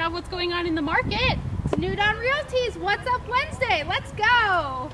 of what's going on in the market. It's New Dawn Realty's What's Up Wednesday. Let's go.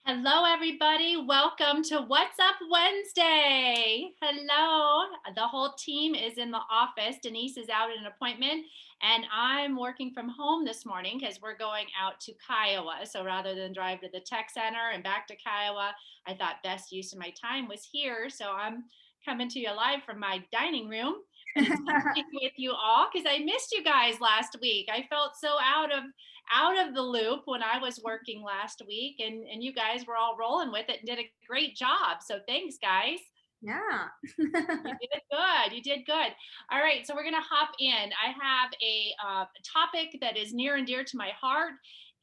Hello, everybody. Welcome to What's Up Wednesday. Hello. The whole team is in the office. Denise is out at an appointment, and I'm working from home this morning because we're going out to Kiowa. So rather than drive to the tech center and back to Kiowa, I thought best use of my time was here. So I'm coming to you live from my dining room and speaking with you all because I missed you guys last week. I felt so out of the loop when I was working last week, and you guys were all rolling with it and did a great job. So thanks, guys. Yeah. You did good. You did good. All right, so we're gonna hop in. I have a topic that is near and dear to my heart,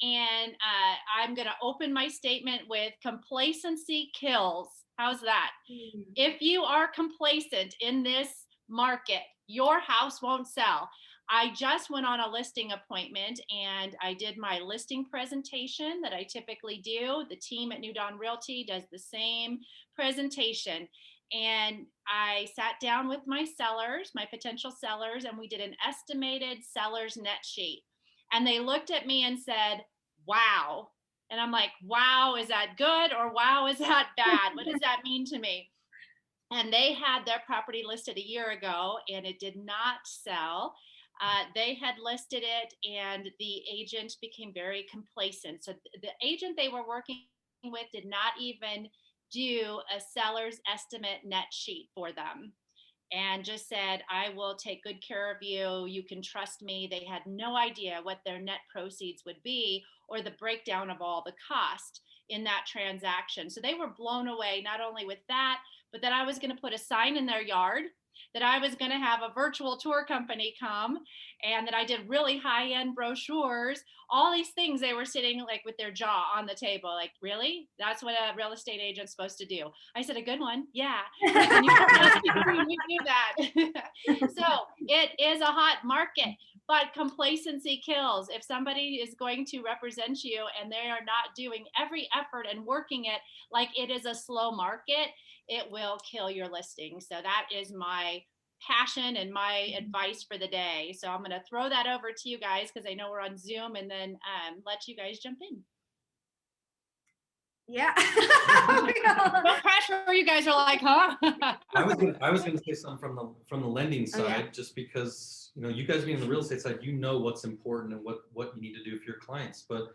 and I'm gonna open my statement with complacency kills. How's that? If you are complacent in this market, your house won't sell. I just went on a listing appointment and I did my listing presentation that I typically do. The team at New Dawn Realty does the same presentation. And I sat down with my sellers, my potential sellers, and we did an estimated seller's net sheet. And they looked at me and said, wow. And I'm like, wow, is that good? Or wow, is that bad? What does that mean to me? And they had their property listed a year ago and it did not sell. They had listed it and the agent became very complacent. So the agent they were working with did not even do a seller's estimate net sheet for them and just said, I will take good care of you. You can trust me. They had no idea what their net proceeds would be or the breakdown of all the cost in that transaction. So they were blown away, not only with that, but that I was going to put a sign in their yard, that I was going to have a virtual tour company come, and that I did really high-end brochures, all these things. They were sitting like with their jaw on the table, like, really? That's what a real estate agent's supposed to do. I said, a good one. Yeah. And you do that. So it is a hot market, but complacency kills. If somebody is going to represent you and they are not doing every effort and working it like it is a slow market, it will kill your listing. So that is my passion and my advice for the day. So I'm going to throw that over to you guys because I know we're on Zoom, and then let you guys jump in. Yeah. No pressure. You guys are like, huh? I was gonna say something from the lending side, just because you guys being on the real estate side, what's important and what you need to do for your clients. But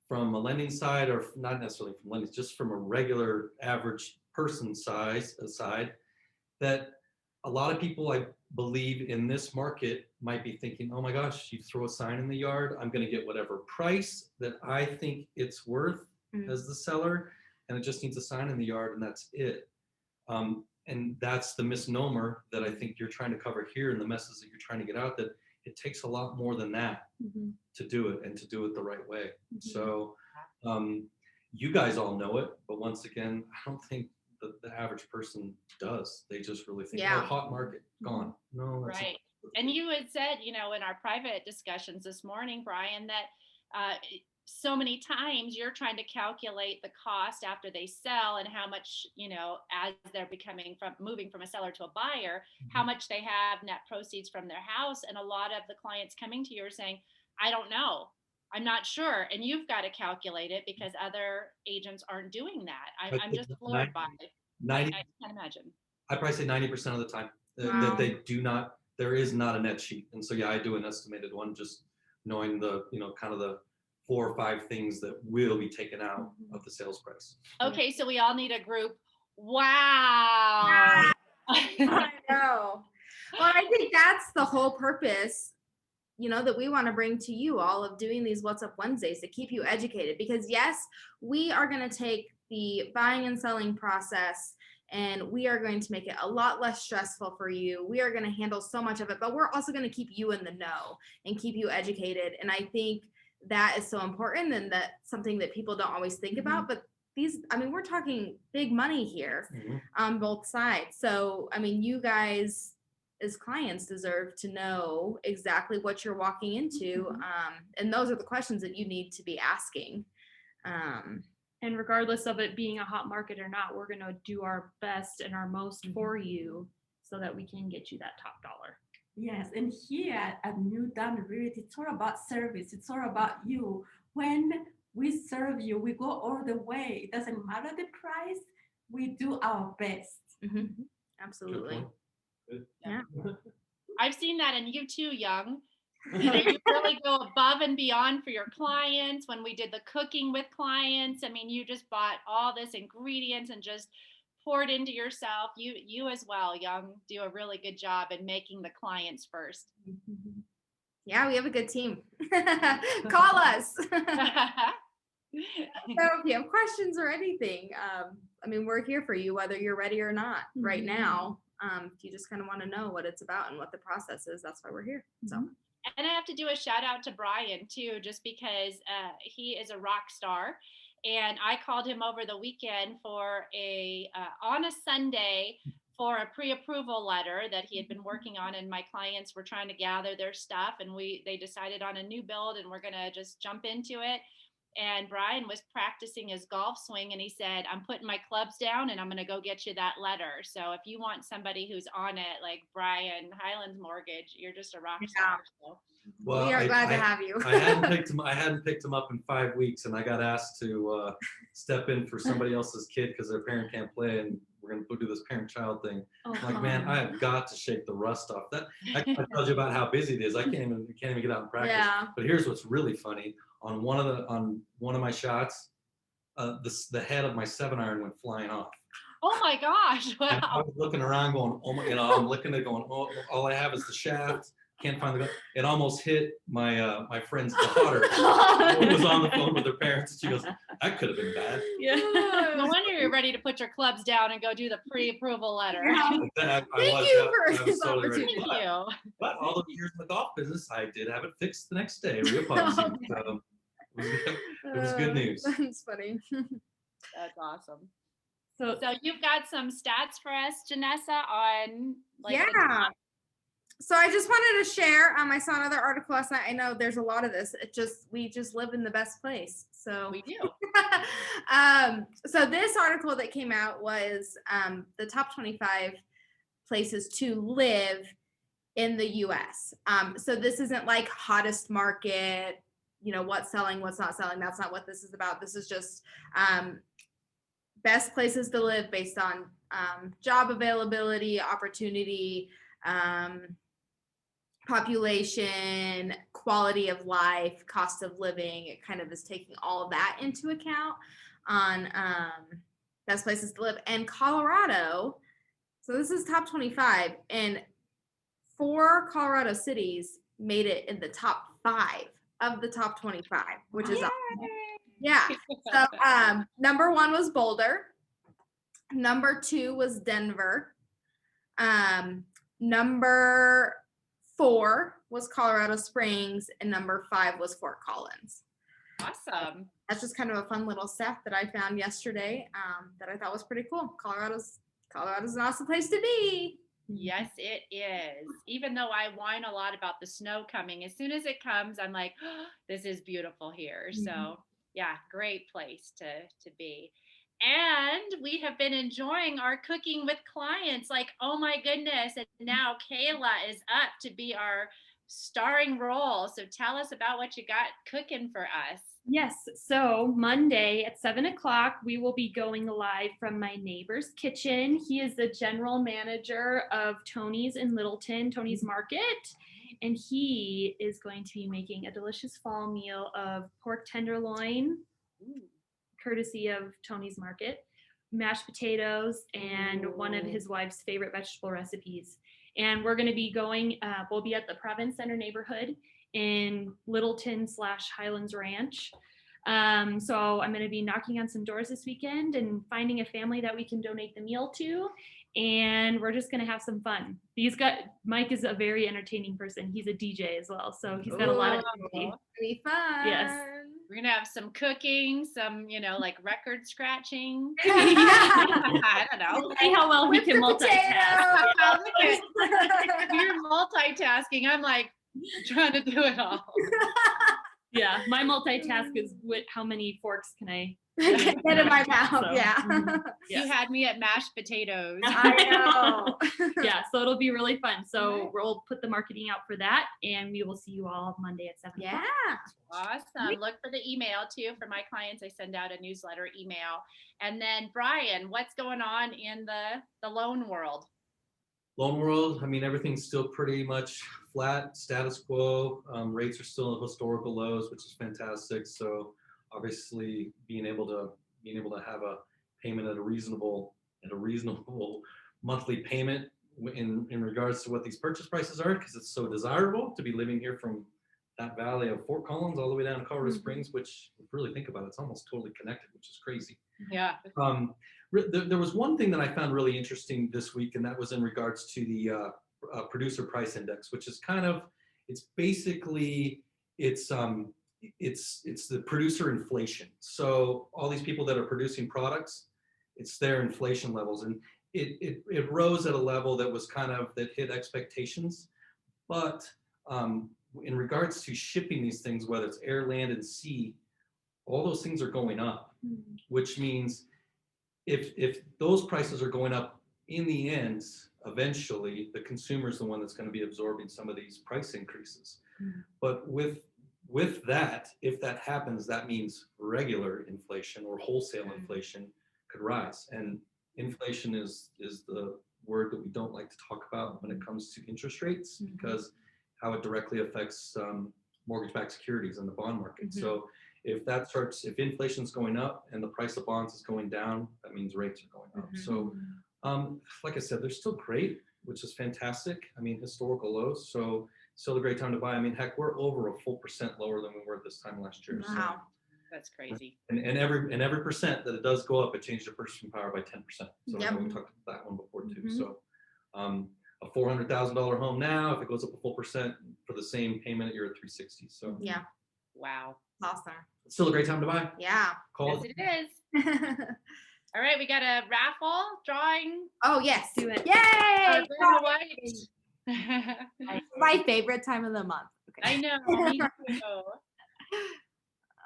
from a lending side, or not necessarily from lending, just from a regular average person aside, that a lot of people, I believe, in this market might be thinking, oh my gosh, you throw a sign in the yard, I'm going to get whatever price that I think it's worth as the seller, and it just needs a sign in the yard and that's it. And that's the misnomer that I think you're trying to cover here, and the message that you're trying to get out, that it takes a lot more than that to do it, and to do it the right way. So you guys all know it, but once again, I don't think the average person does. They just really think, oh, hot market, gone. No, that's right. And you had said, in our private discussions this morning, Brian, that so many times you're trying to calculate the cost after they sell and how much, as they're moving from a seller to a buyer, how much they have net proceeds from their house. And a lot of the clients coming to you are saying, I don't know. I'm not sure. And you've got to calculate it because other agents aren't doing that. I'm just floored by it. I can't imagine. I probably say 90% of the time that they do not, there is not a net sheet. And so, yeah, I do an estimated one, just knowing the, kind of the 4 or 5 things that will be taken out of the sales price. Okay, so we all need a group. Wow. I know. Well, I think that's the whole purpose, that we want to bring to you all of doing these What's Up Wednesdays, to keep you educated. Because yes, we are going to take the buying and selling process and we are going to make it a lot less stressful for you. We are going to handle so much of it, but we're also going to keep you in the know and keep you educated. And I think that is so important, and that's something that people don't always think about. But we're talking big money here on both sides. So, you guys as clients deserve to know exactly what you're walking into. And those are the questions that you need to be asking. And regardless of it being a hot market or not, we're going to do our best and our most for you so that we can get you that top dollar. Yes, and here at New Diamond Realty, it's all about service. It's all about you. When we serve you, we go all the way. It doesn't matter the price. We do our best. Mhm. Good Absolutely. point. Good. Yeah. I've seen that in you too, Young. You know, you really go above and beyond for your clients. When we did the cooking with clients, I mean, you just bought all this ingredients and just poured into yourself. You as well, Young, do a really good job in making the clients first. Yeah, we have a good team. Call us. So if you have questions or anything, I mean, we're here for you, whether you're ready or not right now. If you just kind of want to know what it's about and what the process is, that's why we're here. So. And I have to do a shout out to Brian too, just because he is a rock star. And I called him over the weekend for on a Sunday for a pre-approval letter that he had been working on, and my clients were trying to gather their stuff, and they decided on a new build, and we're gonna just jump into it. And Brian was practicing his golf swing, and he said, "I'm putting my clubs down and I'm going to go get you that letter." So if you want somebody who's on it, like Brian, Highlands Mortgage, you're just a rock star. So. Well, We are glad to have you. I hadn't picked him up in 5 weeks, and I got asked to step in for somebody else's kid because their parent can't play, and we're gonna go do this parent-child thing. I'm like, man, I have got to shake the rust off. That I told you about how busy it is. I can't even get out and practice. Yeah. But here's what's really funny: on one of my shots, the head of my 7-iron went flying off. Oh my gosh! And I Wow. was looking around, going, oh my, I'm looking at it, going, oh, all I have is the shaft. Can't find the gun. It almost hit my my friend's daughter who was on the phone with her parents. And she goes, that could have been bad. Yeah. No wonder you're ready to put your clubs down and go do the pre-approval letter. Thank you for I was this totally ready. Thank But, you. but all those years in the golf business, I did have it fixed the next day, real policy. So it was good news. That's funny. That's awesome. So So you've got some stats for us, Janessa, on like the Yeah. top- So I just wanted to share. I saw another article last night. I know there's a lot of this. We just live in the best place. So we do. so this article that came out was the top 25 places to live in the U.S. So this isn't like hottest market, what's selling, what's not selling. That's not what this is about. This is just best places to live based on job availability, opportunity, population, quality of life, cost of living. It kind of is taking all of that into account on best places to live. And Colorado, so this is top 25, and 4 Colorado cities made it in the top 5 of the top 25, which is awesome. Yeah. So number 1 was Boulder. Number 2 was Denver. Number 4 was Colorado Springs, and number 5 was Fort Collins. Awesome. That's just kind of a fun little stat that I found yesterday that I thought was pretty cool. Colorado's an awesome place to be. Yes, it is. Even though I whine a lot about the snow coming, as soon as it comes, I'm like, oh, this is beautiful here. So yeah, great place to be. And we have been enjoying our cooking with clients. Like, oh my goodness. And now Kayla is up to be our starring role. So tell us about what you got cooking for us. yes, so Monday at 7:00, we will be going live from my neighbor's kitchen. He is the general manager of Tony's in Littleton, Tony's Market. And he is going to be making a delicious fall meal of pork tenderloin, courtesy of Tony's Market, mashed potatoes, and one of his wife's favorite vegetable recipes. And we're going to be going, we'll be at the Province Center neighborhood in Littleton/Highlands Ranch. So I'm going to be knocking on some doors this weekend and finding a family that we can donate the meal to. And we're just going to have some fun. Mike is a very entertaining person. He's a DJ as well. So he's got a lot of energy. Be fun. Yes. We're going to have some cooking, some, like record scratching. Yeah. I don't know. We'll see how well he can multitask. Yeah, look at- You're multitasking. I'm like trying to do it all. Yeah, my multitask is how many forks can I Get in my mouth. So, Yeah. mhm. You Yes. had me at mashed potatoes. I know. Yeah, so it'll be really fun. So Alright. we'll put the marketing out for that, and we will see you all Monday at 7 Yeah. o'clock. Awesome. Look for the email too. For my clients, I send out a newsletter email. And then Brian, what's going on in the loan world? Loan world, I mean, everything's still pretty much flat, status quo. Rates are still at historical lows, which is fantastic. So obviously being able to have a payment at a reasonable monthly payment in regards to what these purchase prices are, because it's so desirable to be living here from that valley of Fort Collins all the way down to Colorado Springs, which if you really think about it, it's almost totally connected, which is crazy. Yeah. There was one thing that I found really interesting this week, and that was in regards to the producer price index, which is it's basically it's the producer inflation. So all these people that are producing products, it's their inflation levels, and it rose at a level that was that hit expectations, but in regards to shipping these things, whether it's air, land, and sea, all those things are going up, which means if those prices are going up, in the end, eventually the consumer is the one that's going to be absorbing some of these price increases. But with that, if that happens, that means regular inflation or wholesale inflation could rise. And inflation is the word that we don't like to talk about when it comes to interest rates, because how it directly affects mortgage-backed securities in the bond market. So if inflation's going up and the price of bonds is going down, that means rates are going up. So like I said, they're still great, which is fantastic. I mean, historical lows. So still a great time to buy. I mean, heck, we're over a full % lower than we were this time last year. Wow. That's crazy. And every percent that it does go up, it changes your purchasing power by 10%. So Yep. we talked about that one before too. So a $400,000 home now, if it goes up a full % for the same payment, you're at 360. So Yeah. Wow. Awesome. it's still a great time to buy. Yeah. Call Yes, it. it is. All right, we got a raffle drawing. Oh yes. Do it. Yay! Vanna White. My favorite time of the month. I Okay. know. Me too.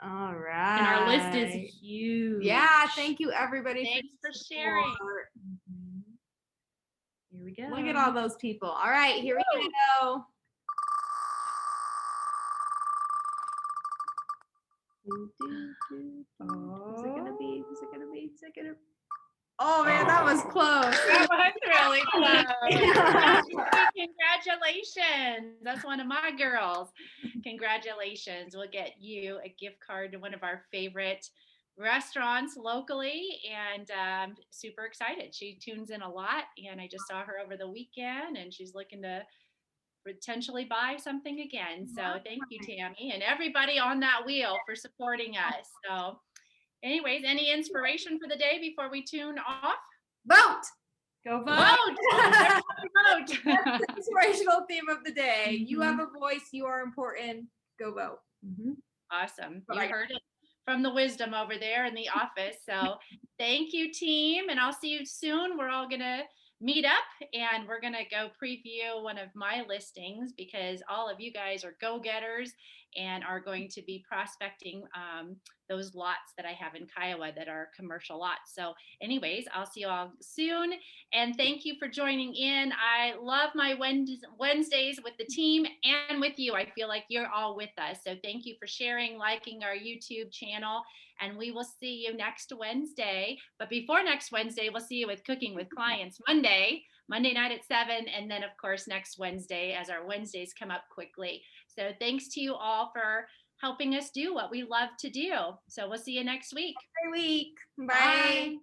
All right. And our list is huge. Yeah. Thank you everybody. Thanks for your sharing. support. Here we go. Look at all those people. All right, here we go. Who's it gonna be? Who's it gonna be? Who's it gonna be? Oh man, that was close. That was really close. Congratulations. That's one of my girls. Congratulations. We'll get you a gift card to one of our favorite restaurants locally, and super excited. She tunes in a lot, and I just saw her over the weekend, and she's looking to potentially buy something again. So thank you, Tammy, and everybody on that wheel for supporting us. So anyways, any inspiration for the day before we tune off? Vote. Go vote. Vote. That's the inspirational theme of the day. You have a voice. You are important. Go vote. Awesome. But You I- heard it from the wisdom over there in the office. So thank you, team, and I'll see you soon. We're all gonna meet up and we're gonna go preview one of my listings, because all of you guys are go-getters and are going to be prospecting those lots that I have in Kiowa that are commercial lots. So anyways, I'll see you all soon, and thank you for joining in. I love my Wednesdays with the team and with you. I feel like you're all with us. So thank you for sharing, liking our YouTube channel, and we will see you next Wednesday. But before next Wednesday, we'll see you with Cooking with Clients Monday night at 7, and then of course next Wednesday, as our Wednesdays come up quickly. So thanks to you all for helping us do what we love to do. So we'll see you next week. Every week. Bye. Bye.